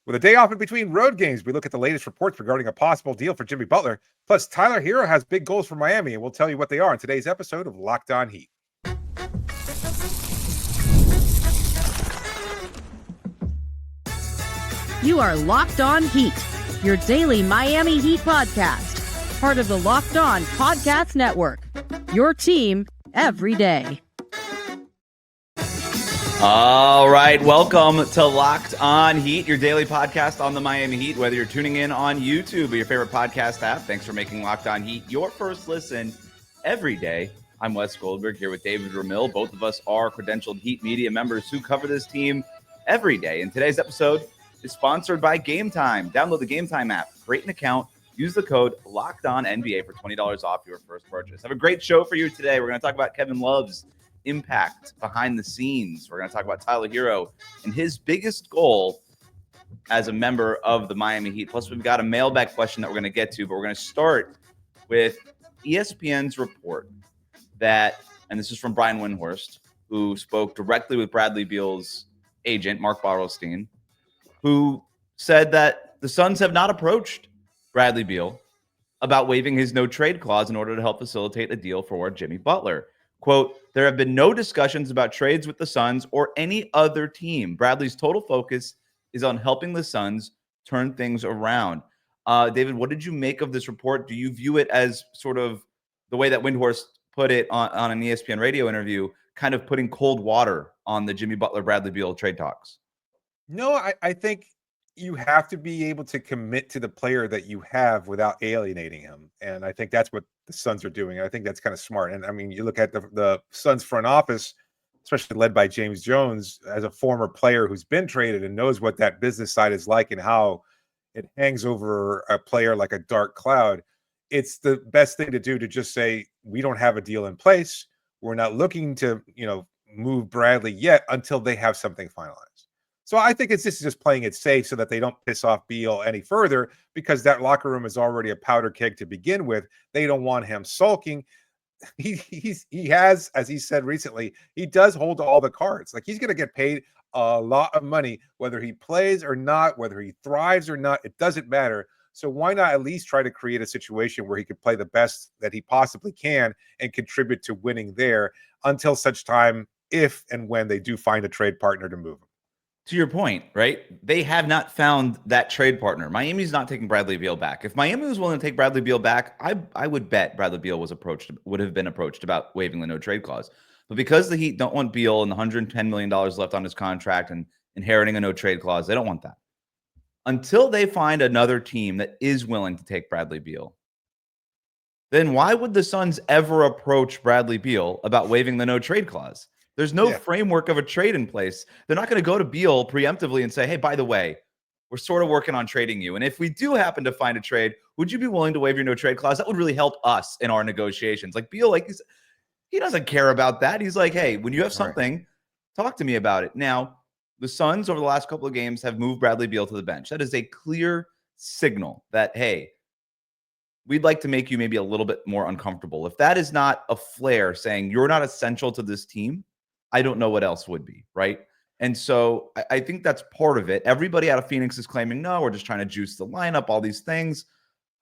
With a day off in between road games, we look at the latest reports regarding a possible deal for Jimmy Butler. Plus, Tyler Herro has big goals for Miami, and we'll tell you what they are in today's episode of Locked On Heat. You are Locked On Heat, your daily Miami Heat podcast, part of the Locked On Podcast Network, your team every day. All right, welcome to Locked On Heat, your daily podcast on the Miami Heat, whether you're tuning in on YouTube or your favorite podcast app. Thanks for making Locked On Heat your first listen every day. I'm Wes Goldberg here with David Ramill. Both of us are credentialed Heat media members who cover this team every day. And today's episode is sponsored by Game Time. Download the Game Time app, create an account, use the code LOCKEDONNBA for $20 off your first purchase. Have a great show for you today. We're going to talk about Kevin Love's impact behind the scenes. We're going to talk about Tyler Herro and his biggest goal as a member of the Miami Heat. Plus, we've got a mailbag question that we're going to get to, but we're going to start with ESPN's report that, and this is from Brian Windhorst, who spoke directly with Bradley Beal's agent, Mark Bartelstein, who said that the Suns have not approached Bradley Beal about waiving his no-trade clause in order to help facilitate a deal for Jimmy Butler. Quote, there have been no discussions about trades with the Suns or any other team. Bradley's total focus is on helping the Suns turn things around. David, what did you make of this report? Do you view it as sort of the way that Windhorst put it on an ESPN radio interview, kind of putting cold water on the Jimmy Butler-Bradley Beal trade talks? No, I think you have to be able to commit to the player that you have without alienating him. And I think that's what the Suns are doing. I think that's kind of smart. And I mean, you look at the Suns front office, especially led by James Jones, as a former player who's been traded and knows what that business side is like and how it hangs over a player like a dark cloud. It's the best thing to do to just say, we don't have a deal in place. We're not looking to, move Bradley yet until they have something finalized. So I think this is just playing it safe so that they don't piss off Beal any further, because that locker room is already a powder keg to begin with. They don't want him sulking. He has, as he said recently, he does hold all the cards. Like, he's going to get paid a lot of money, whether he plays or not, whether he thrives or not, it doesn't matter. So why not at least try to create a situation where he could play the best that he possibly can and contribute to winning there until such time, if and when they do find a trade partner to move him. To your point, right? They have not found that trade partner. Miami's not taking Bradley Beal back. If Miami was willing to take Bradley Beal back, I would bet Bradley Beal would have been approached about waiving the no trade clause. But because the Heat don't want Beal and the $110 million left on his contract and inheriting a no trade clause, they don't want that. Until they find another team that is willing to take Bradley Beal, then why would the Suns ever approach Bradley Beal about waiving the no trade clause? There's no framework of a trade in place. They're not going to go to Beal preemptively and say, hey, by the way, we're sort of working on trading you. And if we do happen to find a trade, would you be willing to waive your no trade clause? That would really help us in our negotiations. Like, Beal, he doesn't care about that. He's like, hey, when you have something, talk to me about it. Now, the Suns over the last couple of games have moved Bradley Beal to the bench. That is a clear signal that, hey, we'd like to make you maybe a little bit more uncomfortable. If that is not a flare saying you're not essential to this team, I don't know what else would be, right? And so I think that's part of it. Everybody out of Phoenix is claiming, no, we're just trying to juice the lineup, all these things.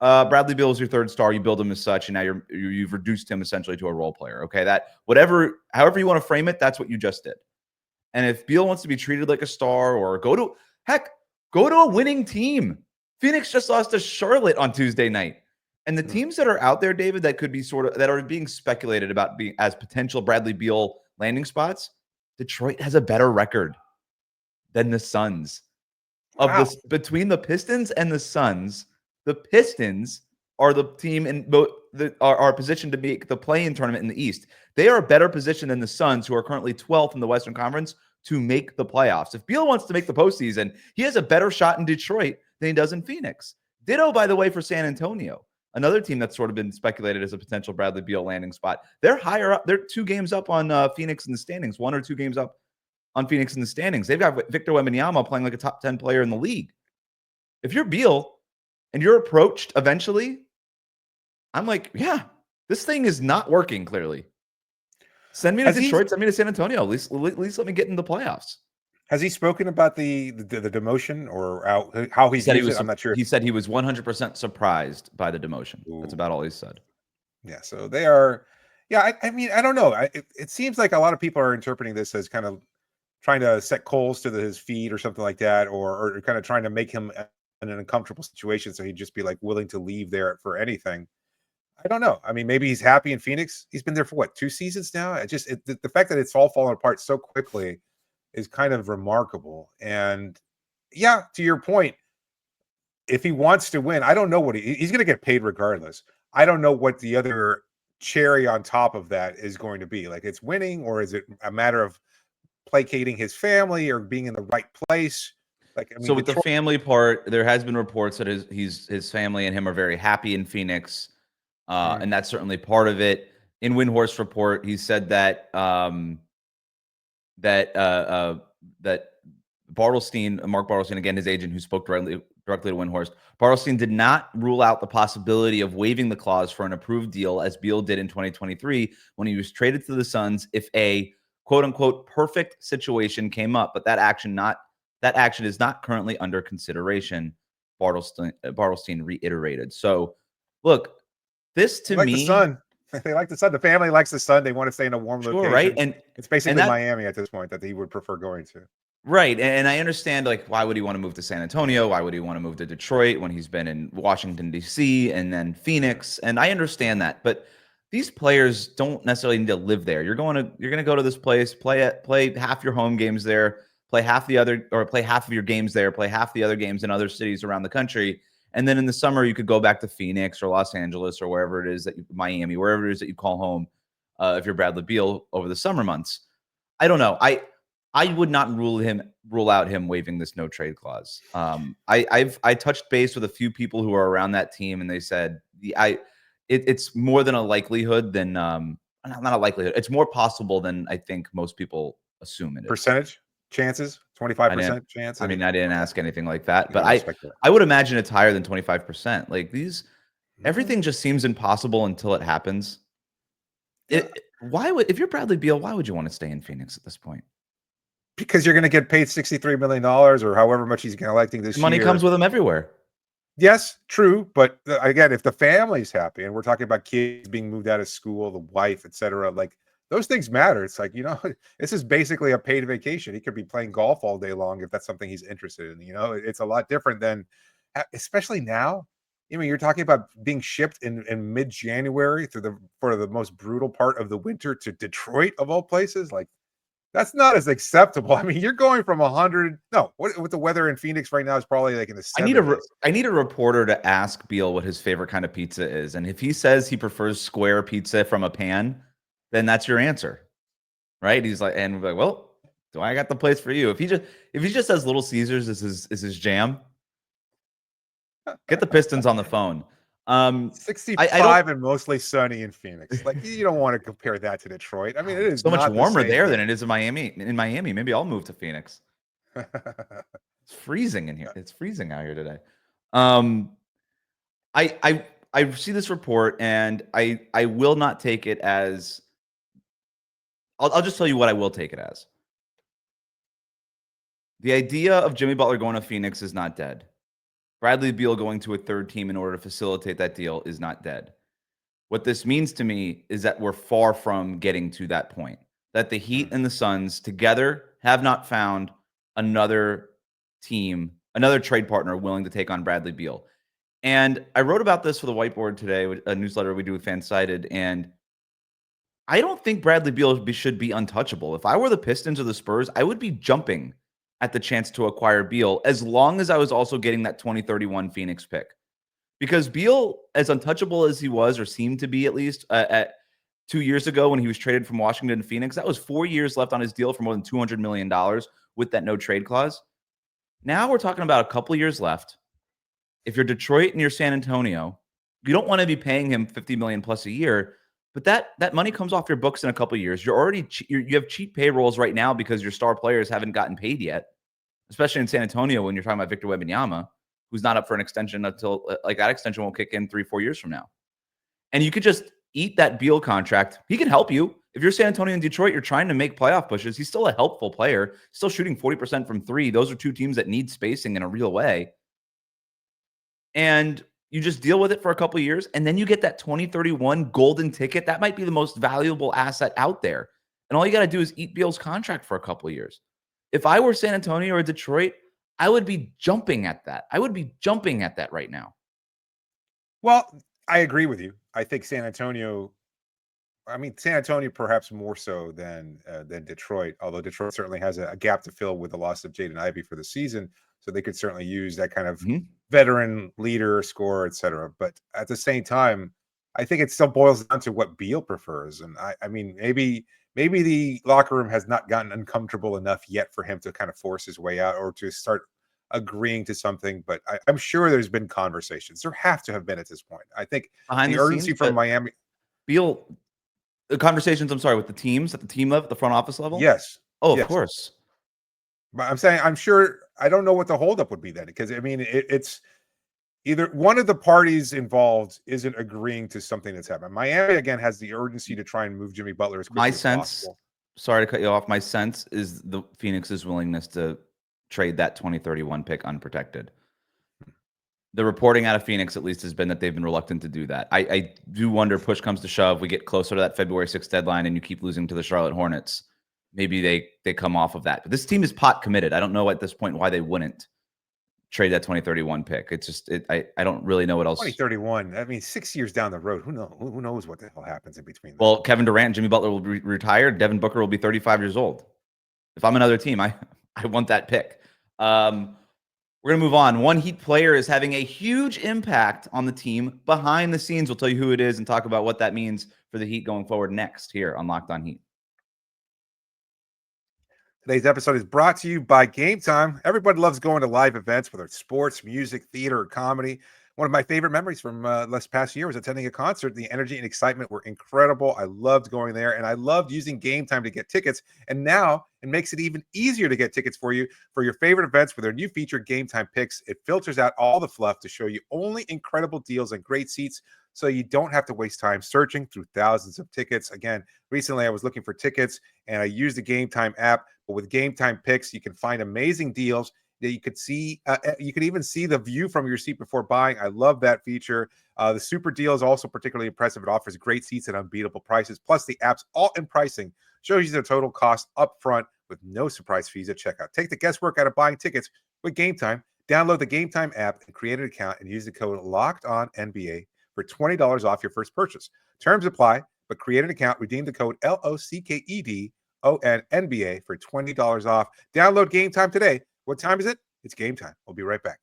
Bradley Beal is your third star. You build him as such, and now you've reduced him essentially to a role player. Okay, however you want to frame it, that's what you just did. And if Beal wants to be treated like a star or go to a winning team. Phoenix just lost to Charlotte on Tuesday night. And the teams that are out there, David, that could be that are being speculated about being as potential Bradley Beal landing spots, Detroit has a better record than the Suns. Between the Pistons and the Suns, the Pistons are the team in both are positioned to make the play-in tournament in the East. They are a better position than the Suns, who are currently 12th in the Western Conference, to make the playoffs. If Beal wants to make the postseason, he has a better shot in Detroit than he does in Phoenix. Ditto, by the way, for San Antonio, another team that's sort of been speculated as a potential Bradley Beal landing spot. They're higher up. They're 2 games up on Phoenix in the standings, 1 or 2 games up on Phoenix in the standings. They've got Victor Wembanyama playing like a top 10 player in the league. If you're Beal and you're approached eventually, I'm like, yeah, this thing is not working clearly. Send me to Detroit, send me to San Antonio. At least let me get in the playoffs. Has he spoken about the demotion or how He he said he views it? was I'm not sure. he said he was 100% surprised by the demotion. That's Ooh, about all he said. yeah, so they are. Yeah, I mean, I don't know. It seems like a lot of people are interpreting this as kind of trying to set coals to his feet or something like that, or kind of trying to make him in an uncomfortable situation so he'd just be like willing to leave there for anything. I don't know. I mean, maybe he's happy in Phoenix. He's been there for what, 2 seasons now? The fact that it's all fallen apart so quickly is kind of remarkable. And yeah, to your point, if he wants to win, I don't know what he's going to get paid regardless. I don't know what the other cherry on top of that is going to be. Like, it's winning, or is it a matter of placating his family or being in the right place? Like, I So mean, with the Detroit. family part, there has been reports that his family and him are very happy in Phoenix, and that's certainly part of it. In Windhorst report, he said that that Bartelstein, Mark Bartelstein, again his agent, who spoke directly to Windhorst, Bartelstein did not rule out the possibility of waiving the clause for an approved deal, as Beal did in 2023 when he was traded to the Suns, if a quote unquote perfect situation came up. But that action is not currently under consideration. Bartelstein reiterated. So, look, this They to like the me, sun. They like the sun. The family likes the sun. They want to stay in a warm sure, right, location. It's basically that Miami at this point that he would prefer going to. right, and I understand, like, why would he want to move to San Antonio? Why would he want to move to Detroit when he's been in Washington, D.C. and then Phoenix? And I understand that, but these players don't necessarily need to live there. You're going to go to this place, play half your home games there, play half of your games there, play half the other games in other cities around the country. And then in the summer, you could go back to Phoenix or Los Angeles or wherever it is Miami, wherever it is that you call home, if you're Bradley Beal over the summer months. I don't know. I would not rule out him waiving this no trade clause. I touched base with a few people who are around that team, and they said it's more than a likelihood than not a likelihood. It's more possible than I think most people assume it is. Percentage chances, 25% chance. I mean, I didn't ask anything like that, but I I would imagine it's higher than 25%. Like everything just seems impossible until it happens. Yeah. If you're Bradley Beal, why would you want to stay in Phoenix at this point? Because you're going to get paid $63 million or however much he's collecting this year. Money comes with him everywhere. Yes, true. But again, if the family's happy, and we're talking about kids being moved out of school, the wife, etc., like those things matter. It's like, this is basically a paid vacation. He could be playing golf all day long if that's something he's interested in. It's a lot different than, especially now. You're talking about being shipped in mid-January for the most brutal part of the winter to Detroit, of all places. Like, that's not as acceptable. I mean, you're going from 100. No, with the weather in Phoenix right now is probably like in the 70s. I need a reporter to ask Beal what his favorite kind of pizza is, and if he says he prefers square pizza from a pan, then that's your answer, right? He's like, and we're like, well, do I got the place for you? If he just says Little Caesars is his jam, get the Pistons on the phone. 65 and mostly sunny in Phoenix. Like, you don't want to compare that to Detroit. I mean, it is so much warmer there than thing. it is in Miami. Maybe I'll move to Phoenix. It's freezing in here. It's freezing out here today. I see this report, and I will not take it as. I'll just tell you what I will take it as. The idea of Jimmy Butler going to Phoenix is not dead. Bradley Beal going to a third team in order to facilitate that deal is not dead. What this means to me is that we're far from getting to that point. That the Heat and the Suns together have not found another team, another trade partner willing to take on Bradley Beal. And I wrote about this for the whiteboard today, a newsletter we do with Fansided, and I don't think Bradley Beal should be untouchable. If I were the Pistons or the Spurs, I would be jumping at the chance to acquire Beal, as long as I was also getting that 2031 Phoenix pick. Because Beal, as untouchable as he was, or seemed to be at least, at 2 years ago when he was traded from Washington to Phoenix, that was 4 years left on his deal for more than $200 million with that no trade clause. Now we're talking about a couple of years left. If you're Detroit and you're San Antonio, you don't want to be paying him $50 million plus a year, but that money comes off your books in a couple of years. You have cheap payrolls right now because your star players haven't gotten paid yet, especially in San Antonio when you're talking about Victor Wembanyama, who's not up for an extension until that extension will kick in 3-4 years from now. And you could just eat that Beal contract. He can help you. If you're San Antonio and Detroit, you're trying to make playoff pushes. He's still a helpful player, still shooting 40% from three. Those are two teams that need spacing in a real way. And you just deal with it for a couple of years, and then you get that 2031 golden ticket. That might be the most valuable asset out there. And all you got to do is eat Beal's contract for a couple of years. If I were San Antonio or Detroit, I would be jumping at that. I would be jumping at that right now. Well, I agree with you. I think San Antonio perhaps more so than Detroit, although Detroit certainly has a gap to fill with the loss of Jaden Ivey for the season. So they could certainly use that kind of veteran leader, scorer, etc. But at the same time, I think it still boils down to what Beal prefers. And I mean, maybe the locker room has not gotten uncomfortable enough yet for him to kind of force his way out or to start agreeing to something. But I'm sure there's been conversations. There have to have been at this point. I think Behind the the urgency scenes, from but Miami. Beal, the conversations, I'm sorry, with the teams at the team level, the front office level? Yes. Oh, of Yes. course. But I'm saying, I'm sure, I don't know what the holdup would be then, because I mean, it's either one of the parties involved isn't agreeing to something that's happening. Miami, again, has the urgency to try and move Jimmy Butler as quickly as possible. Sorry to cut you off. My sense is the Phoenix's willingness to trade that 2031 pick unprotected. The reporting out of Phoenix, at least, has been that they've been reluctant to do that. I do wonder, push comes to shove, we get closer to that February 6th deadline and you keep losing to the Charlotte Hornets. Maybe they come off of that. But this team is pot committed. I don't know at this point why they wouldn't trade that 2031 pick. It's just I don't really know what else. 2031. I mean, 6 years down the road. Who knows what the hell happens in between? Well, Kevin Durant and Jimmy Butler will be retired. Devin Booker will be 35 years old. If I'm another team, I want that pick. We're going to move on. One Heat player is having a huge impact on the team behind the scenes. We'll tell you who it is and talk about what that means for the Heat going forward next here on Locked On Heat. Today's episode is brought to you by Game Time. Everybody loves going to live events, whether it's sports, music, theater, or comedy. One of my favorite memories from last past year was attending a concert. The energy and excitement were incredible. I loved going there, and I loved using Game Time to get tickets. And now it makes it even easier to get tickets for you for your favorite events with their new feature, Game Time Picks. It filters out all the fluff to show you only incredible deals and great seats, so you don't have to waste time searching through thousands of tickets. Again, recently I was looking for tickets, and I used the Game Time app. But with Game Time Picks, you can find amazing deals that you could see. You could even see the view from your seat before buying. I love that feature. The super deal is also particularly impressive. It offers great seats at unbeatable prices. Plus, the app's all-in pricing shows you the total cost up front with no surprise fees at checkout. Take the guesswork out of buying tickets with Game Time. Download the Game Time app and create an account and use the code LOCKEDONNBA for $20 off your first purchase. Terms apply, but create an account, redeem the code LOCKEDONNBA for $20 off. Download Game Time today. What time is it? It's game time. We'll be right back.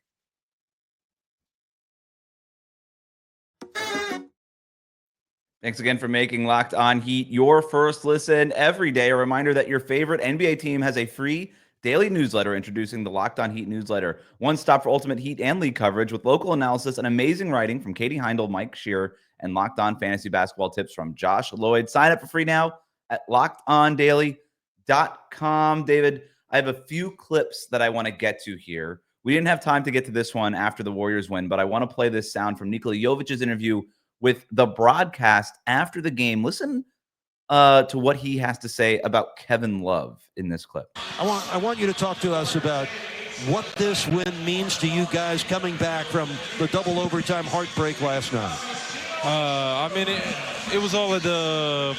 Thanks again for making Locked On Heat your first listen every day. A reminder that your favorite NBA team has a free daily newsletter introducing the Locked On Heat newsletter. One stop for ultimate Heat and league coverage with local analysis and amazing writing from Katie Heindel, Mike Shearer, and Locked On fantasy basketball tips from Josh Lloyd. Sign up for free now at lockedondaily.com. David, I have a few clips that I want to get to here. We didn't have time to get to this one after the Warriors win, but I want to play this sound from Nikola Jovic's interview with the broadcast after the game. Listen to what he has to say about Kevin Love in this clip. I want you to talk to us about what this win means to you guys coming back from the double overtime heartbreak last night. I mean, it was all at the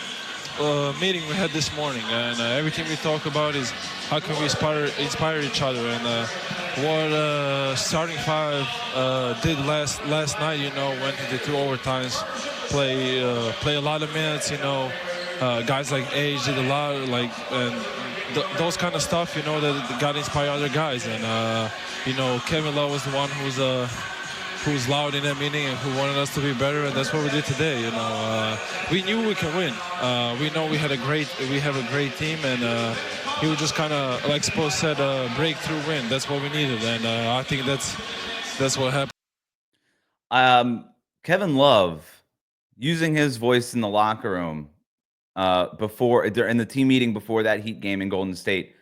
meeting we had this morning, and everything we talk about is how can we inspire each other, and what starting five did last night. You know, went into 2 overtimes, play a lot of minutes. You know, guys like Age did a lot, and those kind of stuff. You know, that got to inspire other guys, and you know, Kevin Love was the one who's loud in that meeting and who wanted us to be better, and that's what we did today. You know, we knew we can win. We know we have a great team, and he was just kind of, like Spo said, breakthrough win. That's what we needed, and I think that's what happened. Kevin Love using his voice in the locker room in the team meeting before that Heat game in Golden State.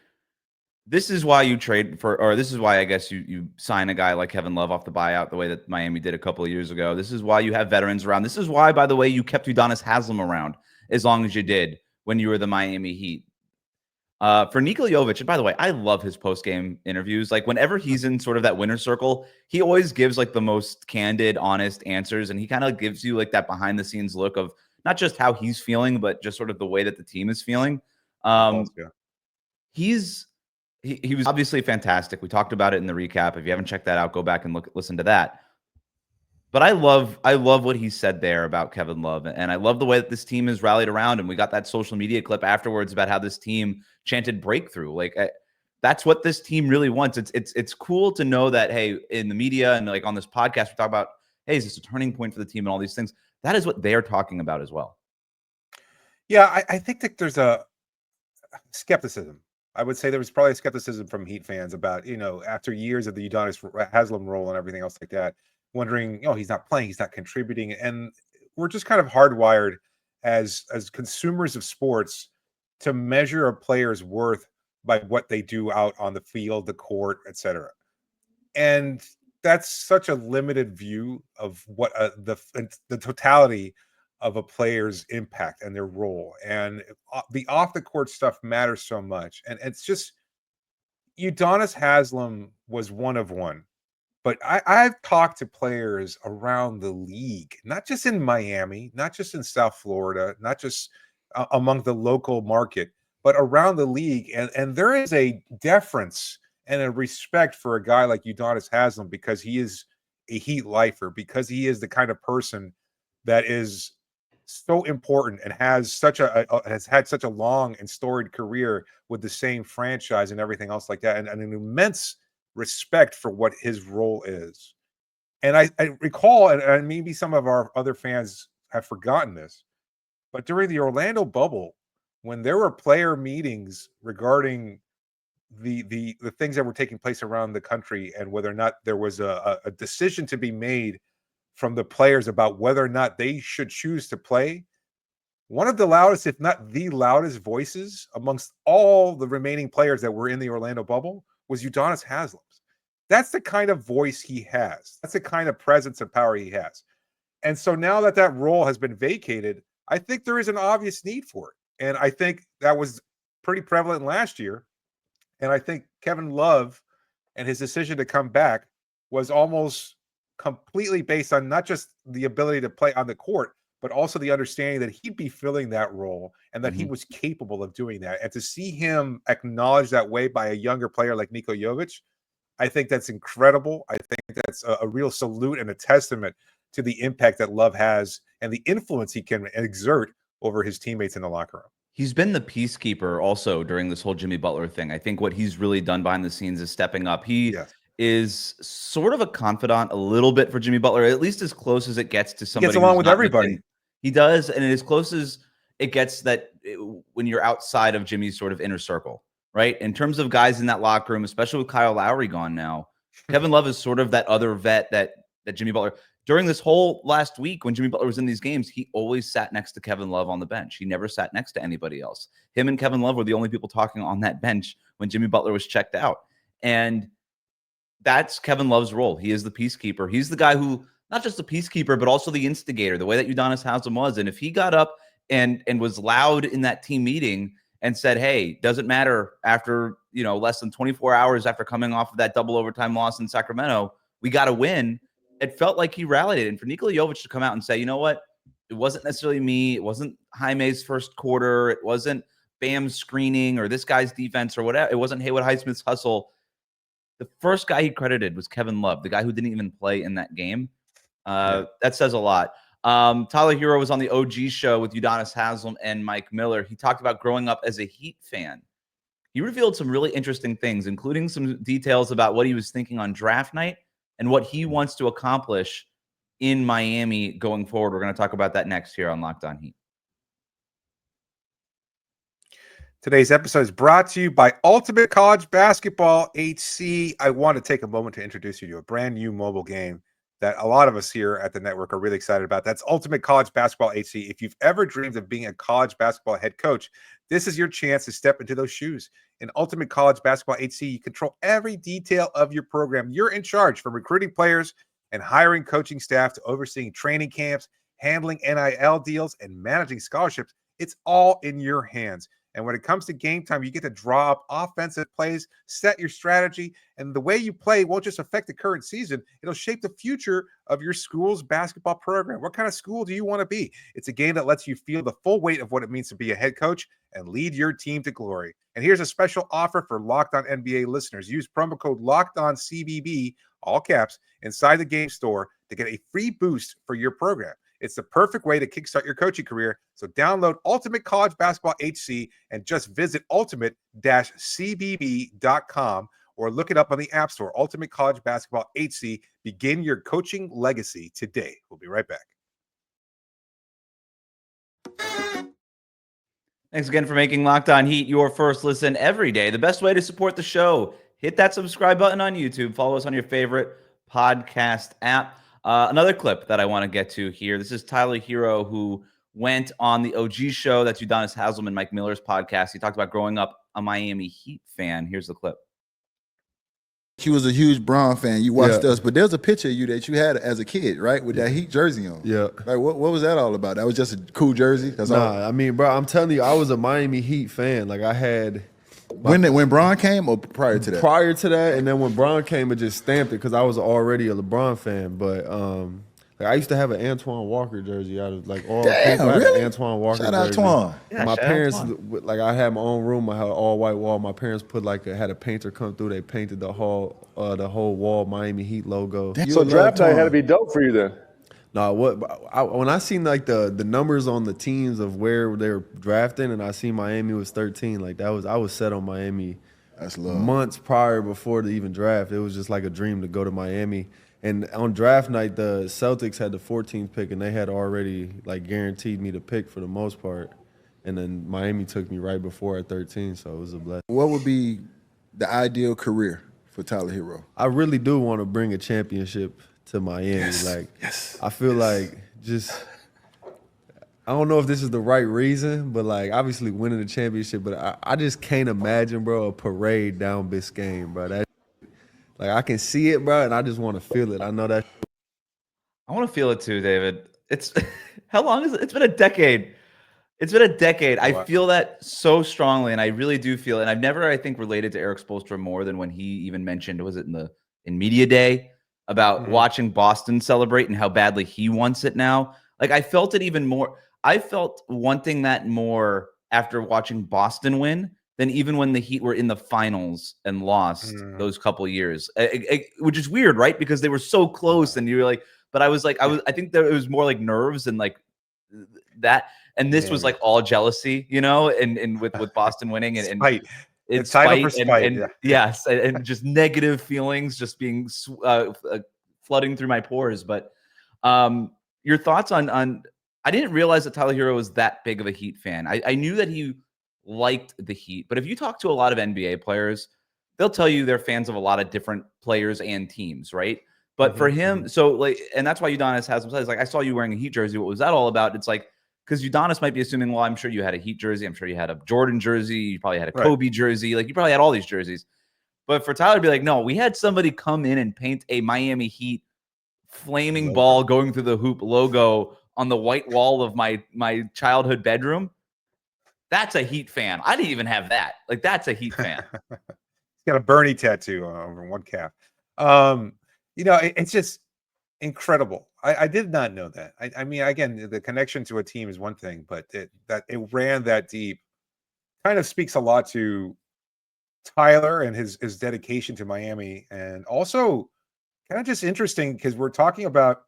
This is why you trade for, or this is why I guess you sign a guy like Kevin Love off the buyout the way that Miami did a couple of years ago. This is why you have veterans around. This is why, by the way, you kept Udonis Haslem around as long as you did when you were the Miami Heat. For Nikola Jovic, and by the way, I love his post-game interviews. Like whenever he's in sort of that winner's circle, he always gives like the most candid, honest answers. And he kind of gives you like that behind the scenes look of not just how he's feeling, but just sort of the way that the team is feeling. He was obviously fantastic. We talked about it in the recap. If you haven't checked that out, go back and listen to that. But I love what he said there about Kevin Love. And I love the way that this team has rallied around. And we got that social media clip afterwards about how this team chanted breakthrough. Like that's what this team really wants. It's cool to know that, hey, in the media and like on this podcast, we talk about, hey, is this a turning point for the team and all these things? That is what they're talking about as well. Yeah, I think that there's a skepticism. I would say there was probably skepticism from Heat fans about, after years of the Udonis Haslem role and everything else like that, wondering, he's not playing, he's not contributing. And we're just kind of hardwired as consumers of sports to measure a player's worth by what they do out on the field, the court, etc. And that's such a limited view of what the totality of a player's impact and their role. And the off the court stuff matters so much. And it's just, Udonis Haslem was one of one. But I've talked to players around the league, not just in Miami, not just in South Florida, not just among the local market, but around the league. And there is a deference and a respect for a guy like Udonis Haslem because he is a Heat lifer, because he is the kind of person that is so important and has had such a long and storied career with the same franchise and everything else like that, and an immense respect for what his role is. And I recall, and maybe some of our other fans have forgotten this, but during the Orlando bubble, when there were player meetings regarding the things that were taking place around the country and whether or not there was a decision to be made from the players about whether or not they should choose to play, one of the loudest, if not the loudest voices amongst all the remaining players that were in the Orlando bubble was Udonis Haslem's. That's the kind of voice he has. That's the kind of presence and power he has. And so now that role has been vacated, I think there is an obvious need for it. And I think that was pretty prevalent last year. And I think Kevin Love and his decision to come back was almost completely based on not just the ability to play on the court, but also the understanding that he'd be filling that role and that he was capable of doing that. And to see him acknowledged that way by a younger player like Nikola Jovic, I think that's incredible. I think that's a real salute and a testament to the impact that Love has and the influence he can exert over his teammates in the locker room. He's been the peacekeeper also during this whole Jimmy Butler thing. I think what he's really done behind the scenes is stepping up. He is sort of a confidant a little bit for Jimmy Butler, at least as close as it gets to somebody. He gets along with everybody. He does, and as close as it gets when you're outside of Jimmy's sort of inner circle, right? In terms of guys in that locker room, especially with Kyle Lowry gone now, Kevin Love is sort of that other vet that Jimmy Butler. During this whole last week when Jimmy Butler was in these games, he always sat next to Kevin Love on the bench. He never sat next to anybody else. Him and Kevin Love were the only people talking on that bench when Jimmy Butler was checked out. And that's Kevin Love's role. He is the peacekeeper. He's the guy who, not just the peacekeeper, but also the instigator, the way that Udonis Haslem was. And if he got up and was loud in that team meeting and said, hey, doesn't matter after, less than 24 hours after coming off of that double overtime loss in Sacramento, we got to win. It felt like he rallied it. And for Nikola Jovic to come out and say, you know what? It wasn't necessarily me. It wasn't Jaime's first quarter. It wasn't Bam's screening or this guy's defense or whatever. It wasn't Haywood Highsmith's hustle. The first guy he credited was Kevin Love, the guy who didn't even play in that game. That says a lot. Tyler Herro was on the OG show with Udonis Haslem and Mike Miller. He talked about growing up as a Heat fan. He revealed some really interesting things, including some details about what he was thinking on draft night and what he wants to accomplish in Miami going forward. We're going to talk about that next here on Locked On Heat. Today's episode is brought to you by Ultimate College Basketball HC. I want to take a moment to introduce you to a brand new mobile game that a lot of us here at the network are really excited about. That's Ultimate College Basketball HC. If you've ever dreamed of being a college basketball head coach, this is your chance to step into those shoes. In Ultimate College Basketball HC, you control every detail of your program. You're in charge from recruiting players and hiring coaching staff to overseeing training camps, handling NIL deals, and managing scholarships. It's all in your hands. And when it comes to game time, you get to draw up offensive plays, set your strategy, and the way you play won't just affect the current season, it'll shape the future of your school's basketball program. What kind of school do you want to be? It's a game that lets you feel the full weight of what it means to be a head coach and lead your team to glory. And here's a special offer for Locked On NBA listeners. Use promo code LOCKEDONCBB, all caps, inside the game store to get a free boost for your program. It's the perfect way to kickstart your coaching career. So download Ultimate College Basketball HC and just visit ultimate-cbb.com or look it up on the App Store. Ultimate College Basketball HC. Begin your coaching legacy today. We'll be right back. Thanks again for making Locked On Heat your first listen every day. The best way to support the show, hit that subscribe button on YouTube. Follow us on your favorite podcast app. Another clip that I want to get to here. This is Tyler Herro, who went on the OG show. That's Udonis Haslem and Mike Miller's podcast. He talked about growing up a Miami Heat fan. Here's the clip. He was a huge Bron fan. You watched us, but there's a picture of you that you had as a kid, right, with that Heat jersey on. Yeah. Like, what was that all about? That was just a cool jersey? That's all. I mean, bro, I'm telling you, I was a Miami Heat fan. Like, I had... When Bron came or prior to that? Prior to that, and then when Bron came, it just stamped it because I was already a LeBron fan. But like I used to have an Antoine Walker jersey. I was like all Damn, pink. I had really? an Antoine Walker Shout out jersey. Twan. Yeah, My shout out parents, Twan. like I had my own room. I had an all white wall. My parents put had a painter come through. They painted the whole wall Miami Heat logo. Damn. So draft night had to be dope for you then. No, when I seen like the numbers on the teams of where they were drafting, and I seen Miami was 13, like I was set on Miami. That's love. Months prior before the even draft. It was just like a dream to go to Miami. And on draft night, the Celtics had the 14th pick, and they had already like guaranteed me the pick for the most part. And then Miami took me right before at 13, so it was a blessing. What would be the ideal career for Tyler Herro? I really do want to bring a championship to Miami. Yes. I feel like I don't know if this is the right reason, but like obviously winning the championship, but I just can't imagine, bro, a parade down Biscayne, bro. Like I can see it, bro, and I just want to feel it. I know that. I want to feel it too, David. It's how long is it? It's been a decade. It's been a decade. I feel that so strongly, and I really do feel it. And I've never, I think, related to Eric Spoelstra more than when he even mentioned, was it in Media Day, about watching Boston celebrate and how badly he wants it now. Like I felt it even more. I felt wanting that more after watching Boston win than even when the Heat were in the finals and lost those couple years, which is weird, right? Because they were so close, and you were like, but I think that it was more like nerves and like that. And this was like all jealousy, and with Boston winning and Spite. It's title for spite spite. and yes, and just negative feelings just being flooding through my pores. But your thoughts on I didn't realize that Tyler Herro was that big of a Heat fan. I knew that he liked the Heat, but if you talk to a lot of NBA players, they'll tell you they're fans of a lot of different players and teams, right? But for him, so like, and that's why Udonis has him says, like, I saw you wearing a Heat jersey. What was that all about? It's like, because Udonis might be assuming, well, I'm sure you had a Heat jersey. I'm sure you had a Jordan jersey. You probably had a Kobe jersey. Like, you probably had all these jerseys. But for Tyler to be like, no, we had somebody come in and paint a Miami Heat flaming ball going through the hoop logo on the white wall of my childhood bedroom. That's a Heat fan. I didn't even have that. Like, that's a Heat fan. He's got a Bernie tattoo over one calf. It's just incredible. I did not know that. I mean, again, the connection to a team is one thing, but that it ran that deep kind of speaks a lot to Tyler and his dedication to Miami, and also kind of just interesting because we're talking about,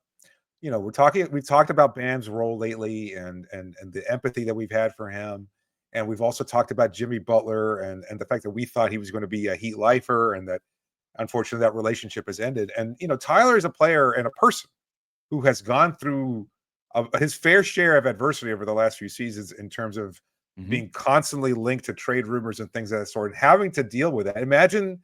we've talked about Bam's role lately and the empathy that we've had for him. And we've also talked about Jimmy Butler and the fact that we thought he was going to be a Heat lifer, and that unfortunately that relationship has ended. And, Tyler is a player and a person who has gone through his fair share of adversity over the last few seasons in terms of being constantly linked to trade rumors and things of that sort, and having to deal with that. Imagine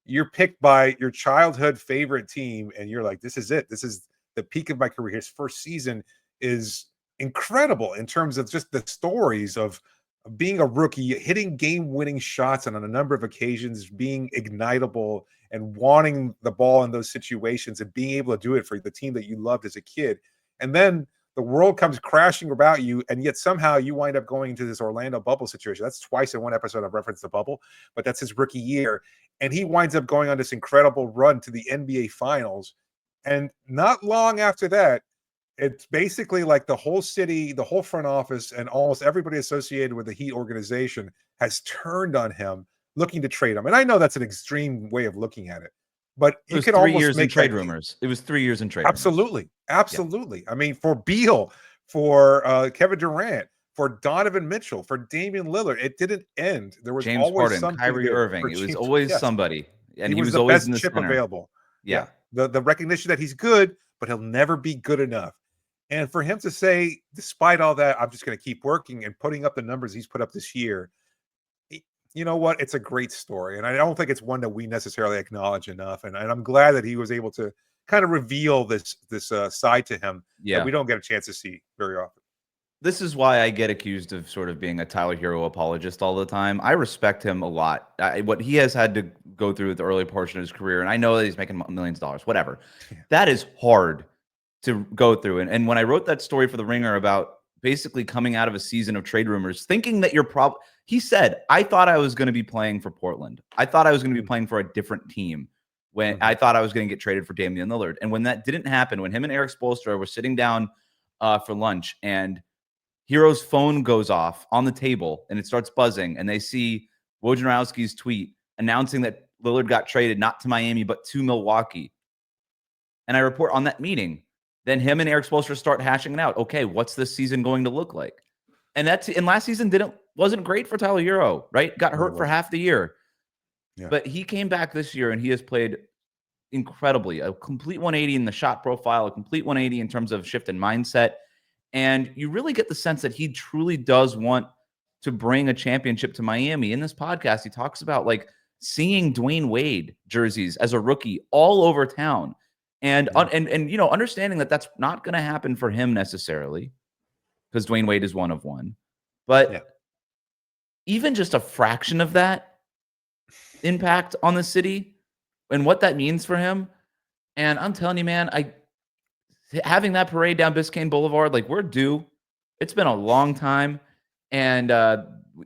you're picked by your childhood favorite team and you're like, this is it. This is the peak of my career. His first season is incredible in terms of just the stories of being a rookie, hitting game-winning shots on a number of occasions, being ignitable and wanting the ball in those situations and being able to do it for the team that you loved as a kid. And then the world comes crashing about you, and yet somehow you wind up going to this Orlando bubble situation. That's twice in one episode I've referenced the bubble, but that's his rookie year. And he winds up going on this incredible run to the NBA Finals. And not long after that, it's basically like the whole city, the whole front office, and almost everybody associated with the Heat organization has turned on him, looking to trade him. And I know that's an extreme way of looking at it, but you could almost 3 years in make trade that rumors. It was 3 years in trade absolutely, rumors. absolutely. I mean, for Beal, for Kevin Durant, for Donovan Mitchell, for Damian Lillard, it didn't end. There was James always Harden, something Kyrie there Irving. for It was James- always yes. somebody, and He was the always best in the chip center. available. Yeah. The recognition that he's good, but he'll never be good enough. And for him to say, despite all that, I'm just going to keep working and putting up the numbers he's put up this year. You know what? It's a great story. And I don't think it's one that we necessarily acknowledge enough. And I'm glad that he was able to kind of reveal this side to him that we don't get a chance to see very often. This is why I get accused of sort of being a Tyler Herro apologist all the time. I respect him a lot. What he has had to go through with the early portion of his career, and I know that he's making millions of dollars, whatever. Yeah. That is hard to go through. And when I wrote that story for The Ringer about basically coming out of a season of trade rumors, thinking that he said, I thought I was going to be playing for Portland. I thought I was going to be playing for a different team when I thought I was going to get traded for Damian Lillard. And when that didn't happen, when him and Eric Spoelstra were sitting down for lunch and Herro's phone goes off on the table and it starts buzzing, and they see Wojnarowski's tweet announcing that Lillard got traded not to Miami but to Milwaukee. And I report on that meeting. Then him and Eric Spoelstra start hashing it out. Okay, what's this season going to look like? And last season wasn't great for Tyler Herro, right? Got hurt for half the year. Yeah. But he came back this year and he has played incredibly. A complete 180 in the shot profile, a complete 180 in terms of shift in mindset. And you really get the sense that he truly does want to bring a championship to Miami. In this podcast, he talks about like seeing Dwayne Wade jerseys as a rookie all over town. And you know, understanding that that's not going to happen for him necessarily, because Dwayne Wade is one of one. But even just a fraction of that impact on the city and what that means for him. And I'm telling you, man, having that parade down Biscayne Boulevard, like, we're due. It's been a long time. And,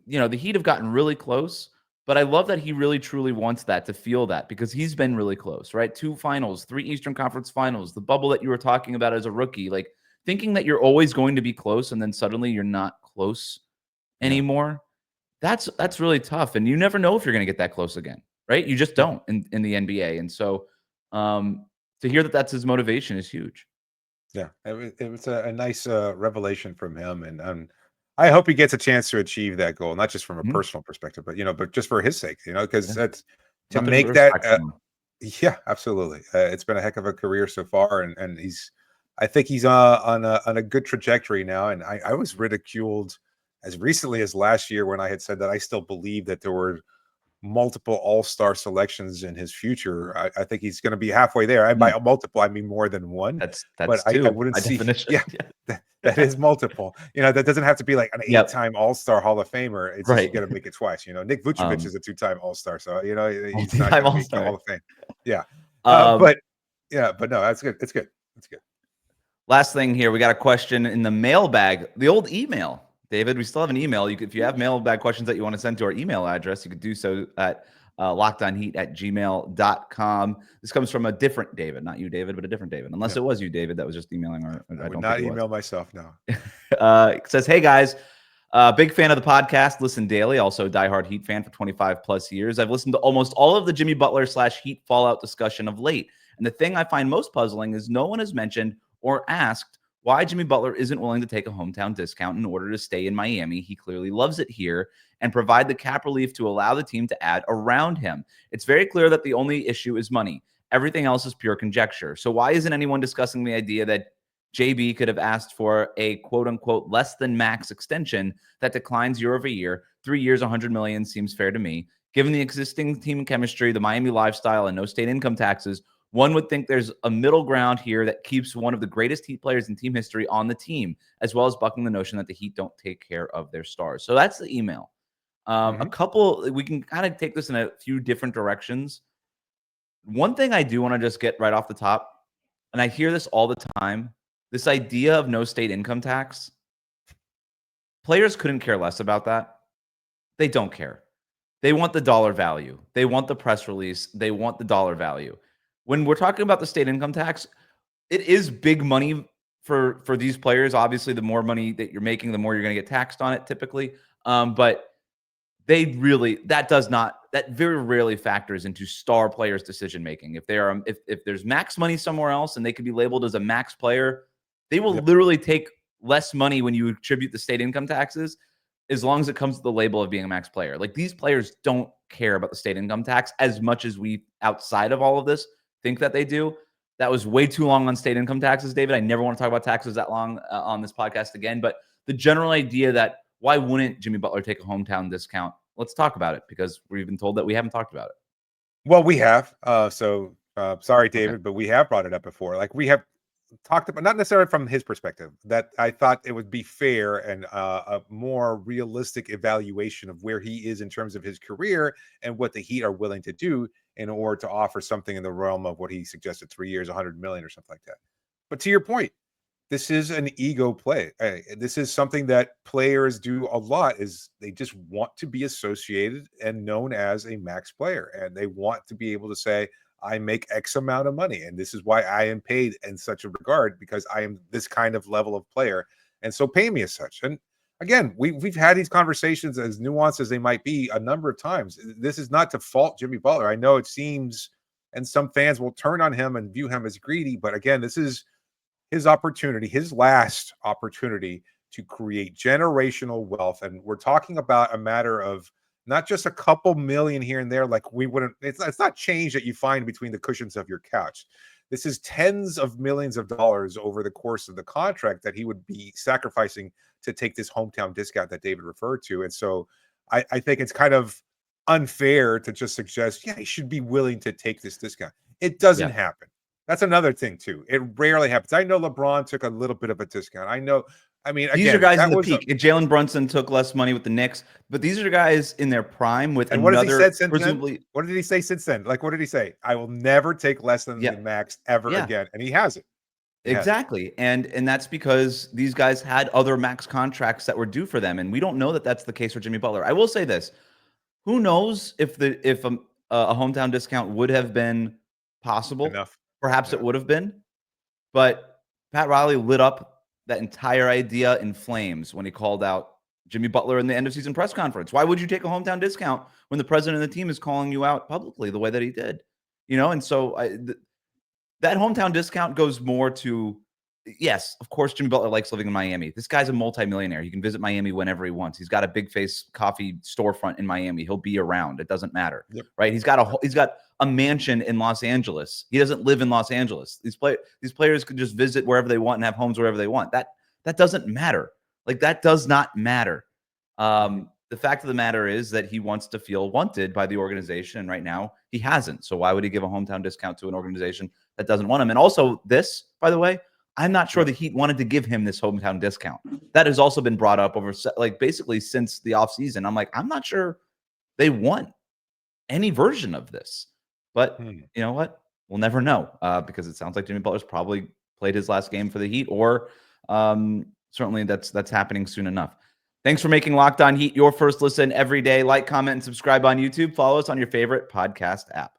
you know, the Heat have gotten really close. But I love that he really, truly wants that, to feel that, because he's been really close, right? 2 finals, 3 Eastern Conference finals, the bubble that you were talking about as a rookie, like thinking that you're always going to be close and then suddenly you're not close anymore. That's really tough. And you never know if you're going to get that close again, right? You just don't in the NBA. And so to hear that that's his motivation is huge. Yeah, it was a nice revelation from him. And I hope he gets a chance to achieve that goal, not just from a personal perspective, but, you know, but just for his sake, you know, because that's to make that. Yeah, absolutely. It's been a heck of a career so far. And I think he's on a good trajectory now. And I was ridiculed as recently as last year when I had said that I still believe that there were multiple all-star selections in his future. I think he's going to be halfway there. And by multiple, I mean more than one. That's but two, I wouldn't see. Definition. Yeah, that is multiple. You know, that doesn't have to be like an 8-time all-star Hall of Famer. It's just you got to make it twice. You know, Nick Vucevic is a 2-time all-star, so you know he's not going to make the Hall of Fame. Yeah, but no, that's good. It's good. It's good. Last thing here, we got a question in the mailbag, the old email. David, we still have an email. If you have mailbag questions that you want to send to our email address, you could do so at lockdownheat@gmail.com. This comes from a different David, not you, David, but a different David. Unless it was you, David, that was just emailing. I would not email myself now. It says, hey, guys, big fan of the podcast. Listen daily. Also, diehard Heat fan for 25 plus years. I've listened to almost all of the Jimmy Butler / Heat fallout discussion of late. And the thing I find most puzzling is no one has mentioned or asked why Jimmy Butler isn't willing to take a hometown discount in order to stay in Miami. He clearly loves it here, and provide the cap relief to allow the team to add around him. It's very clear that the only issue is money. Everything else is pure conjecture. So why isn't anyone discussing the idea that JB could have asked for a quote-unquote less than max extension that declines year over year? 3 years, $100 million seems fair to me. Given the existing team chemistry, the Miami lifestyle, and no state income taxes, one would think there's a middle ground here that keeps one of the greatest Heat players in team history on the team, as well as bucking the notion that the Heat don't take care of their stars. So that's the email. A couple, we can kind of take this in a few different directions. One thing I do want to just get right off the top, and I hear this all the time, This idea of no state income tax, players couldn't care less about that. They don't care. They want the dollar value. They want the press release. They want the dollar value. When we're talking about the state income tax, it is big money for these players. Obviously, the more money that you're making, the more you're going to get taxed on it typically. But they really, that very rarely factors into star players' decision making. If there's max money somewhere else and they could be labeled as a max player, they will literally take less money when you attribute the state income taxes, as long as it comes to the label of being a max player. Like, these players don't care about the state income tax as much as we, outside of all of this, think that they do. That was way too long on state income taxes, David. I never want to talk about taxes that long on this podcast again. But the general idea that why wouldn't Jimmy Butler take a hometown discount? Let's talk about it, because we've been told that we haven't talked about it. Well, we have. Sorry, David, but we have brought it up before. Like, we have talked about, not necessarily from his perspective, that I thought it would be fair and a more realistic evaluation of where he is in terms of his career and what the Heat are willing to do in order to offer something in the realm of what he suggested, 3 years, 100 million or something like that. But to your point, this is an ego play. This is something that players do a lot, is they just want to be associated and known as a max player. And they want to be able to say, I make X amount of money, and this is why I am paid in such a regard, because I am this kind of level of player. And so pay me as such. And again, we've had these conversations, as nuanced as they might be, a number of times. This is not to fault Jimmy Butler. I know it seems, and some fans will turn on him and view him as greedy, but again, this is his opportunity, his last opportunity to create generational wealth. And we're talking about a matter of not just a couple million here and there. Like, we wouldn't, it's not change that you find between the cushions of your couch. This is tens of millions of dollars over the course of the contract that he would be sacrificing to take this hometown discount that David referred to. And so I think it's kind of unfair to just suggest, yeah, he should be willing to take this discount. It doesn't happen. That's another thing too. It rarely happens. I know LeBron took a little bit of a discount. Again, these are guys in the peak. Jalen Brunson took less money with the Knicks, but these are guys in their prime with and another. What has he said since presumably, then? What did he say since then? Like, what did he say? I will never take less than the max ever again, and he hasn't. Exactly, and that's because these guys had other max contracts that were due for them, and we don't know that that's the case for Jimmy Butler. I will say this: who knows if a hometown discount would have been possible? Enough. Perhaps it would have been, but Pat Riley lit up that entire idea in flames when he called out Jimmy Butler in the end of season press conference. Why would you take a hometown discount when the president of the team is calling you out publicly the way that he did? And so that hometown discount goes more to, yes, of course, Jimmy Butler likes living in Miami. This guy's a multimillionaire. He can visit Miami whenever he wants. He's got a big face coffee storefront in Miami. He'll be around. It doesn't matter, right? He's got a mansion in Los Angeles. He doesn't live in Los Angeles. These players could just visit wherever they want and have homes wherever they want. That doesn't matter. Like, that does not matter. The fact of the matter is that he wants to feel wanted by the organization, and right now he hasn't. So why would he give a hometown discount to an organization that doesn't want him? And also, this, by the way, I'm not sure the Heat wanted to give him this hometown discount. That has also been brought up over, like, basically since the offseason. I'm not sure they want any version of this. But you know what? We'll never know, because it sounds like Jimmy Butler's probably played his last game for the Heat, or certainly that's happening soon enough. Thanks for making Locked On Heat your first listen every day. Like, comment, and subscribe on YouTube. Follow us on your favorite podcast app.